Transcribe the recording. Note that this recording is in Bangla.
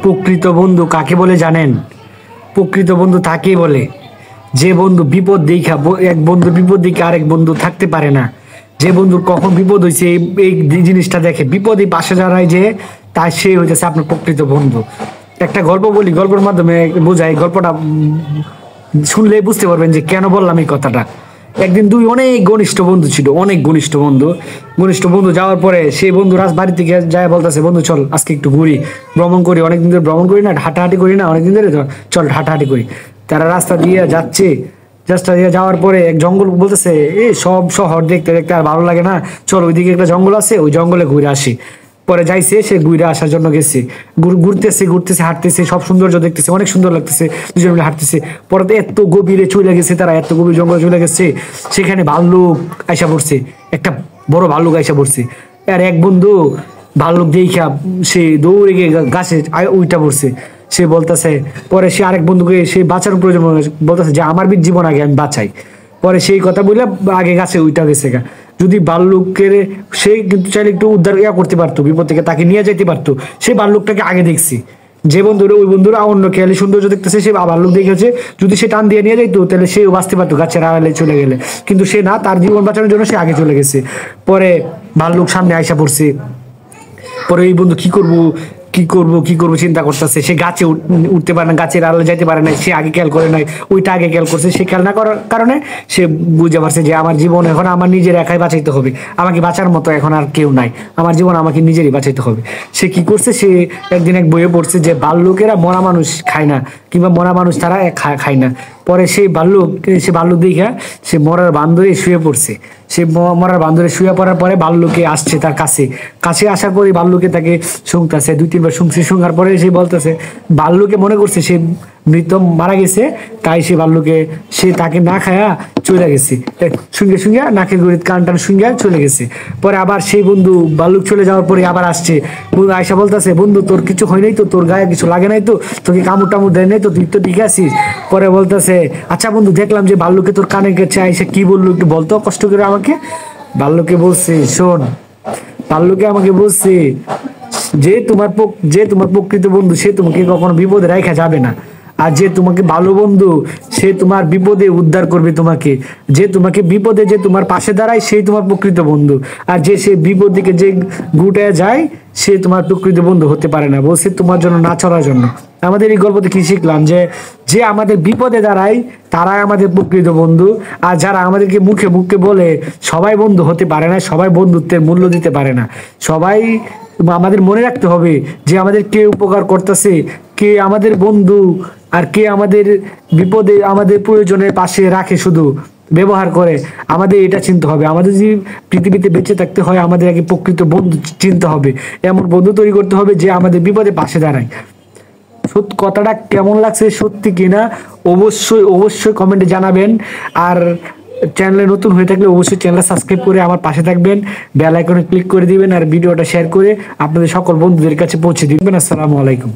প্রকৃত বন্ধু কাকে বলে জানেন? প্রকৃত বন্ধু তাকেই বলে যে বন্ধু বিপদ দেখা, এক বন্ধু বিপদ দেখে আরেক বন্ধু থাকতে পারে না। যে বন্ধুর কখন বিপদ হয়েছে এই জিনিসটা দেখে, বিপদে পাশে দাঁড়ায়, যে তাই সে হইতেছে আপনার প্রকৃত বন্ধু। একটা গল্প বলি, গল্পের মাধ্যমে বোঝাই। গল্পটা শুনলে বুঝতে পারবেন যে কেন বললাম এই কথাটা। একদিন দুই অনেক ঘনিষ্ঠ বন্ধু ছিল, অনেক ঘনিষ্ঠ বন্ধু যাওয়ার পরে সেই বন্ধু বাড়ি থেকে যায় বলতেছে, বন্ধু চল আজকে একটু ঘুরি, ভ্রমণ করি, অনেকদিন ধরে ভ্রমণ করি না, হাঁটাহাঁটি করি না অনেকদিন ধরে, চল হাঁটাহাঁটি করি। তারা রাস্তা দিয়ে যাচ্ছে, রাস্তা দিয়ে যাওয়ার পরে এক জঙ্গল, বলতেছে সব শহর দেখতে দেখতে আর ভালো লাগে না, চল ওইদিকে একটা জঙ্গল আছে, ওই জঙ্গলে ঘুরে আসি। পরে যাইছে, সে ঘুরে আসার জন্য গেছে, ঘুরতেছে হাঁটতেছে, সব সৌন্দর্য দেখতেছে, অনেক সুন্দর লাগতেছে, দুজন মিলে হাঁটতেছে। পরে তো এত গভীরে চলে গেছে, তারা এত গভীর জঙ্গলে চলে গেছে, সেখানে ভাল্লুক আইসা পড়ছে, একটা বড় ভাল্লুক আইসা পড়ছে। আর এক বন্ধু ভাল্লুক দেখা সে দৌড়ে গিয়ে গাছে উইটা পড়ছে। সে বলতেছে, পরে সে আরেক বন্ধুকে সে বাঁচানোর প্রয়োজন বলতেছে যে আমার জীবন আগে আমি বাঁচাই। পরে সেই কথা বলে আগে গাছে উইটা গেছে গা। যদি ভাল্লুকের, সে কিন্তু চাইলে একটু উদ্ধার করতে পারতো, বিপদ থেকে তাকে নিয়ে যেতে পারতো। সে ভাল্লুকটাকে আগে দেখছি, যে বন্ধুরা, ওই বন্ধুরা অন্য খেয়ালি সৌন্দর্য দেখতেছে, সে ভাল্লুক দেখেছে, যদি সে টান দিয়ে নিয়ে যাইতো তাহলে সেও বাঁচতে পারতো গাছের আড়ালে চলে গেলে। কিন্তু সে না, তার জীবন বাঁচানোর জন্য সে আগে চলে গেছে। পরে ভাল্লুক সামনে আইসা পড়ছে। পরে এই বন্ধু কি করবো চিন্তা করতেছে। সে গাছে উঠতে পারে না, গাছের আড়ালে যাইতে পারে না, সে আগে খেয়াল করে নাই, ওইটা আগে খেয়াল করছে। সে খেয়াল না করার কারণে সে বুঝতে পারছে যে আমার জীবন এখন আমার নিজের একাই বাঁচাইতে হবে, আমাকে বাঁচার মতো এখন আর কেউ নাই, আমার জীবন আমাকে নিজেরই বাঁচাইতে হবে। সে কি করছে, সে একদিন এক বইয়ে পড়ছে যে ভাল্লুকেরা মরা মানুষ খায় না, কিংবা মরা মানুষ তারা খায় না। পরে সে ভাল্লুক দেখা সে মরার বান্দরে শুয়ে পড়ছে। সে মরার বান্দরে শুয়ে পড়ার পরে ভাল্লুকে আসছে তার কাছে আসার পরে ভাল্লুকে তাকে শুনতেছে, 2-3 বার শুনছে। শোনার পরে সে বলতেছে, ভাল্লুকে মনে করছে সে মৃত মারা গেছে, তাই সে তাকে না খায়া চলে গেছে, শুঙ্গে নাকের গড়িত কান টান শুঙ্গে চলে গেছে। পরে আবার সেই বন্ধু ভাল্লুক চলে যাওয়ার পরে আবার আসছে, বন্ধু আয়সা বলতেছে, বন্ধু তোর কিছু হয় নাই তো, তোর গায়ে কিছু লাগে নাই তো, তোকে কামড় টামড় দেয় নাই তো, তুই তো ঠিক আছিস? পরে বলতেছে, আচ্ছা বন্ধু, দেখলাম যে ভাল্লুকে তোর কানে গেছে, আয়সা কি বললো একটু বলতো কষ্ট করে আমাকে। ভাল্লুকে বলছে, শোন, ভাল্লুকে আমাকে বলছে যে তোমার প্রকৃত বন্ধু সে তোমাকে কখনো বিপদে রাখা যাবে না। আর যে তোমাকে ভালো বন্ধু, সে তোমার বিপদে উদ্ধার করবে তোমাকে। যে তোমাকে বিপদে যে তোমার পাশে দাঁড়ায়, সেই তোমার প্রকৃত বন্ধু। আর যে সে বিপদ দিকে যে গুটায় যায়, সে তোমার প্রকৃত বন্ধু হতে পারে না। বলছে তোমার জন্য না চলার জন্য। আমাদের এই গল্পতে কি শিখলাম, যে আমাদের বিপদে দাঁড়ায় তারাই আমাদের প্রকৃত বন্ধু। আর যারা আমাদেরকে মুখে বলে সবাই বন্ধু হতে পারে না, সবাই বন্ধুত্বের মূল্য দিতে পারে না। সবাই, আমাদের মনে রাখতে হবে যে আমাদের কে উপকার করতেছে, কে আমাদের বন্ধু, আর কে আমাদের বিপদে আমাদের প্রয়োজনের পাশে রাখে, শুধু ব্যবহার করে। আমাদের এটা চিনতে হবে। আমাদের যদি পৃথিবীতে বেঁচে থাকতে হয়, আমাদের আগে প্রকৃত বন্ধু চিনতে হবে। এমন বন্ধু তৈরি করতে হবে যে আমাদের বিপদে পাশে দাঁড়ায়। সত্যি কথাটা কেমন লাগছে, সত্যি কিনা অবশ্যই কমেন্টে জানাবেন। আর চ্যানেলে নতুন হয়ে থাকলে অবশ্যই চ্যানেলটা সাবস্ক্রাইব করে আমার পাশে থাকবেন, বেল আইকনে ক্লিক করে দিবেন, আর ভিডিওটা শেয়ার করে আপনাদের সকল বন্ধুদের কাছে পৌঁছে দিবেন। আসসালামু আলাইকুম।